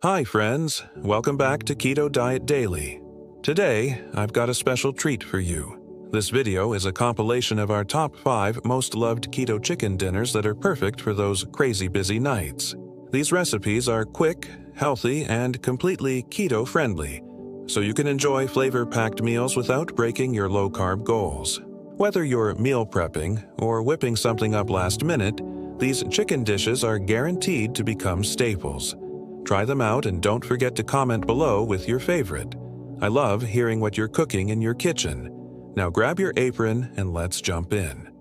Hi friends, welcome back to Keto Diet Daily. Today, I've got a special treat for you. This video is a compilation of our top 5 most loved keto chicken dinners that are perfect for those crazy busy nights. These recipes are quick, healthy, and completely keto-friendly, so you can enjoy flavor-packed meals without breaking your low-carb goals. Whether you're meal prepping or whipping something up last minute, these chicken dishes are guaranteed to become staples. Try them out and don't forget to comment below with your favorite. I love hearing what you're cooking in your kitchen. Now grab your apron and let's jump in.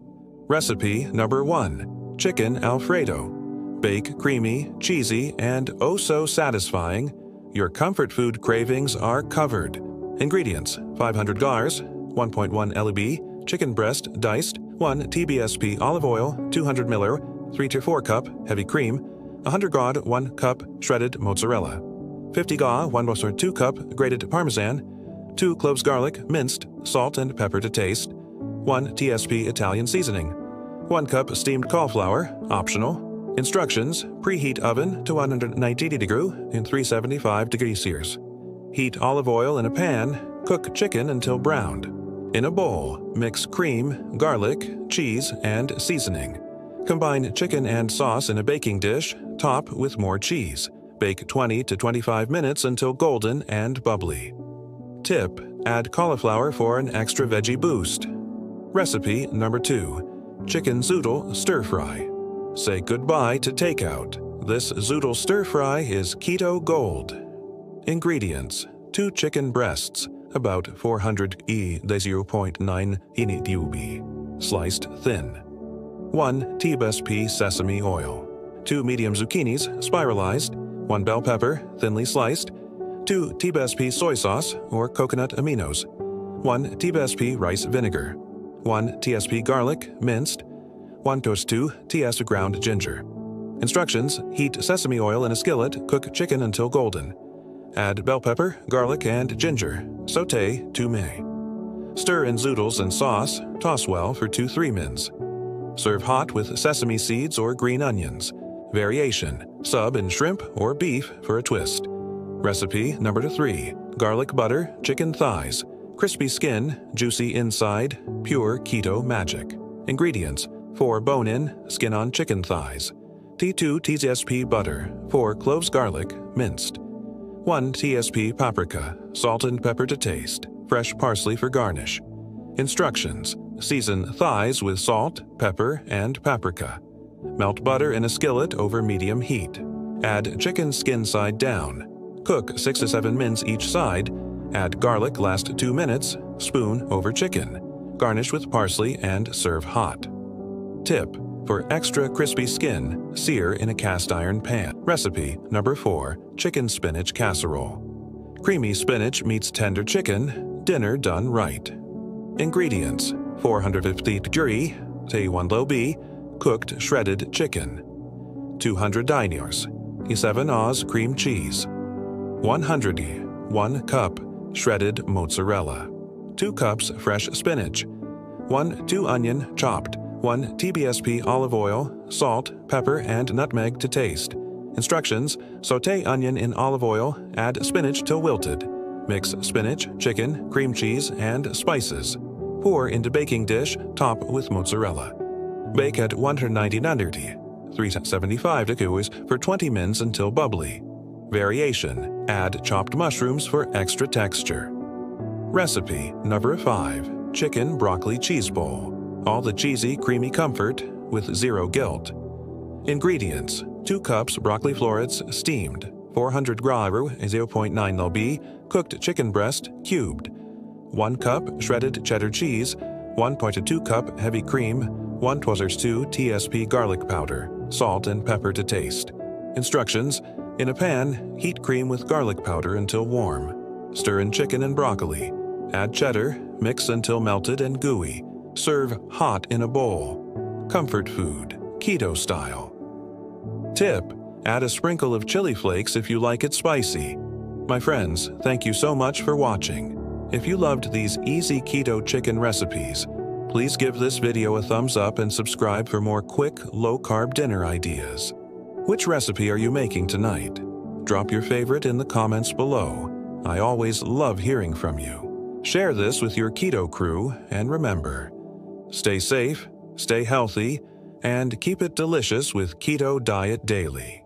Recipe number 1. Chicken Alfredo. Bake, creamy, cheesy, and oh so satisfying. Your comfort food cravings are covered. Ingredients: 500 gars, 1.1 lb, chicken breast diced, 1 TBSP olive oil, 200 ml, 3 to 4 cup heavy cream, 100 gauge 1 cup shredded mozzarella, 50 ga 1/2 cup grated parmesan, 2 cloves garlic minced, salt and pepper to taste, 1 TSP Italian seasoning, 1 cup steamed cauliflower, optional. Instructions: preheat oven to 190 degrees in 375 degrees Celsius. Heat olive oil in a pan, cook chicken until browned. In a bowl, mix cream, garlic, cheese, and seasoning. Combine chicken and sauce in a baking dish, top with more cheese. Bake 20 to 25 minutes until golden and bubbly. Tip: add cauliflower for an extra veggie boost. Recipe number 2. Chicken Zoodle Stir Fry. Say goodbye to takeout. This Zoodle Stir Fry is keto gold. Ingredients: 2 chicken breasts, about 400 e 0.9 inidub, sliced thin. 1 TBSP sesame oil, 2 medium zucchinis, spiralized, 1 bell pepper, thinly sliced, 2 TBSP soy sauce or coconut aminos, 1 TBSP rice vinegar, 1 TSP garlic, minced, 1 to 2 TS ground ginger. Instructions: heat sesame oil in a skillet, cook chicken until golden. Add bell pepper, garlic, and ginger. Sauté 2 minutes. Stir in zoodles and sauce, toss well for 2-3 minutes. Serve hot with sesame seeds or green onions. Variation: sub in shrimp or beef for a twist. Recipe number 3. Garlic butter, chicken thighs. Crispy skin, juicy inside, pure keto magic. Ingredients: 4 bone-in, skin-on chicken thighs. T2 TSP butter, 4 cloves garlic, minced. 1 TSP paprika, salt and pepper to taste. Fresh parsley for garnish. Instructions: season thighs with salt, pepper, and paprika. Melt butter in a skillet over medium heat. Add chicken skin side down. Cook 6 to 7 minutes each side. Add garlic last 2 minutes. Spoon over chicken. Garnish with parsley and serve hot. Tip: for extra crispy skin, sear in a cast iron pan. Recipe number 4. Chicken Spinach Casserole. Creamy spinach meets tender chicken. Dinner done right. Ingredients: 450 degree, T1 low B, cooked shredded chicken. 200 dinars, 7 oz cream cheese. 100 1 cup shredded mozzarella. 2 cups fresh spinach. 2 onion chopped. 1 TBSP olive oil, salt, pepper, and nutmeg to taste. Instructions: sauté onion in olive oil, add spinach till wilted. Mix spinach, chicken, cream cheese, and spices. Pour into baking dish, top with mozzarella. Bake at 190 375 degrees for 20 minutes until bubbly. Variation: add chopped mushrooms for extra texture. Recipe number 5. Chicken Broccoli Cheese Bowl. All the cheesy, creamy comfort with zero guilt. Ingredients: 2 cups broccoli florets steamed, 400 grams 0.9 lb cooked chicken breast cubed, 1 cup shredded cheddar cheese, 1.2 cup heavy cream, 1/2 TSP garlic powder, salt and pepper to taste. Instructions: in a pan, heat cream with garlic powder until warm. Stir in chicken and broccoli. Add cheddar, mix until melted and gooey. Serve hot in a bowl. Comfort food, keto style. Tip: add a sprinkle of chili flakes if you like it spicy. My friends, thank you so much for watching. If you loved these easy keto chicken recipes, please give this video a thumbs up and subscribe for more quick, low-carb dinner ideas. Which recipe are you making tonight? Drop your favorite in the comments below. I always love hearing from you. Share this with your keto crew, and remember, stay safe, stay healthy, and keep it delicious with Keto Diet Daily.